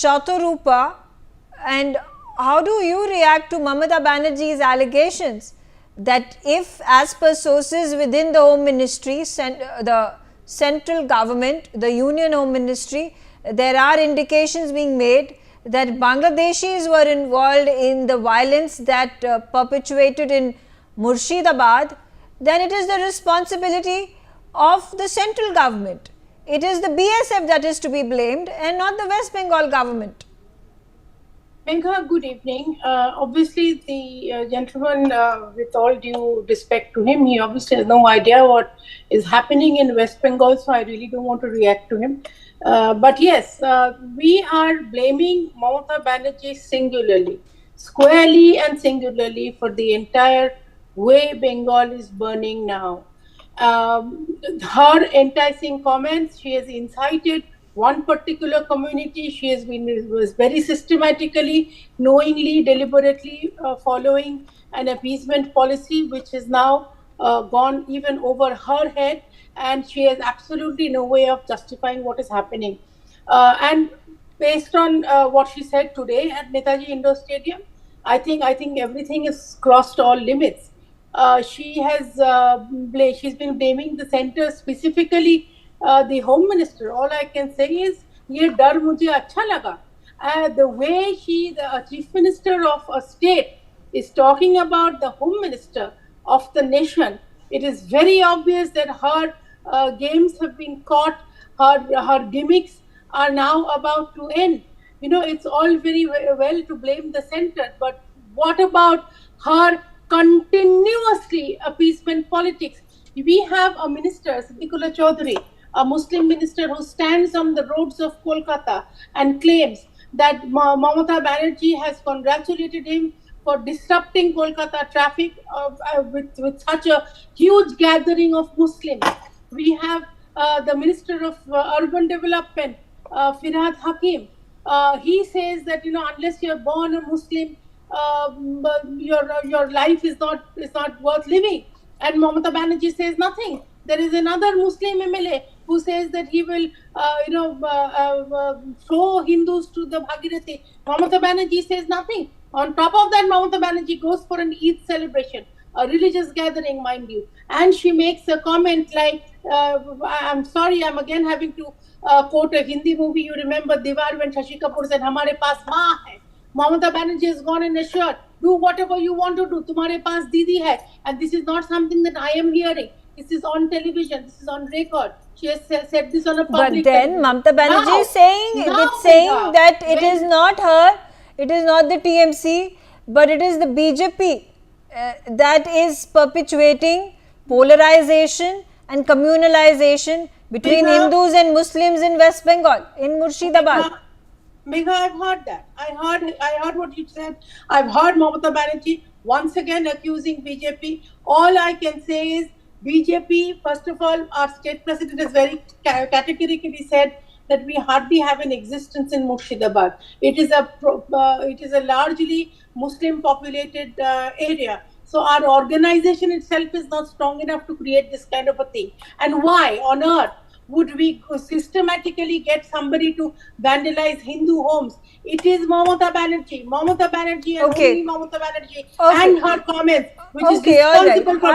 Shatorupa, and how do you react to Mamata Banerjee's allegations that if, as per sources within the Home Ministry, the central government, the Union Home Ministry, there are indications being made that Bangladeshis were involved in the violence that perpetuated in Murshidabad, then it is the responsibility of the central government. It is the BSF that is to be blamed and not the West Bengal government. Megha, good evening. Obviously, the gentleman, with all due respect to him, he obviously has no idea what is happening in West Bengal, so I really don't want to react to him. But yes, we are blaming Mamata Banerjee singularly, squarely and singularly for the entire way Bengal is burning now. Her enticing comments, she has incited one particular community. She has was very systematically, knowingly, deliberately following an appeasement policy which has now gone even over her head, and she has absolutely no way of justifying what is happening. And based on what she said today at Netaji Indoor Stadium, I think everything is crossed all limits. She has she's been blaming the center, specifically the Home Minister. All I can say is, ye dar mujhe acha laga. The way the Chief Minister of a state is talking about the Home Minister of the nation, it is very obvious that her games have been caught, her gimmicks are now about to end. You know, it's all very well to blame the center, but what about her continuously appeasement politics? We have a minister, Siddiqullah Chaudhary, a Muslim minister who stands on the roads of Kolkata and claims that Mamata Banerjee has congratulated him for disrupting Kolkata traffic with such a huge gathering of Muslims. We have the Minister of Urban Development, Firhad Hakim. He says that, you know, unless you are born a Muslim, your life is not worth living. And Mamata Banerjee says nothing. There is another Muslim MLA who says that he will, throw Hindus to the Bhagirathi. Mamata Banerjee says nothing. On top of that, Mamata Banerjee goes for an Eid celebration, a religious gathering, mind you, and she makes a comment like, I'm sorry, I'm again having to quote a Hindi movie. You remember Diwar when Shashi Kapoor said, "Hamare paas maa hai." Mamata Banerjee has gone in a shirt. Do whatever you want to do. Tumhare paas didi hai. And this is not something that I am hearing. This is on television. This is on record. She has said this on a public. But then Mamata Banerjee is saying that it is not her, it is not the TMC, but it is the BJP that is perpetuating polarization and communalization between Hindus and Muslims in West Bengal, in Murshidabad. Megha, I've heard that. I heard what you said. I've heard Mamata Banerjee once again accusing BJP. All I can say is, BJP, first of all, our state president has very categorically said that we hardly have an existence in Murshidabad. It is a largely Muslim populated area. So our organization itself is not strong enough to create this kind of a thing. And why on earth would we systematically get somebody to vandalize Hindu homes? It is Mamata Banerjee and only Mamata Banerjee and her comments, which is responsible for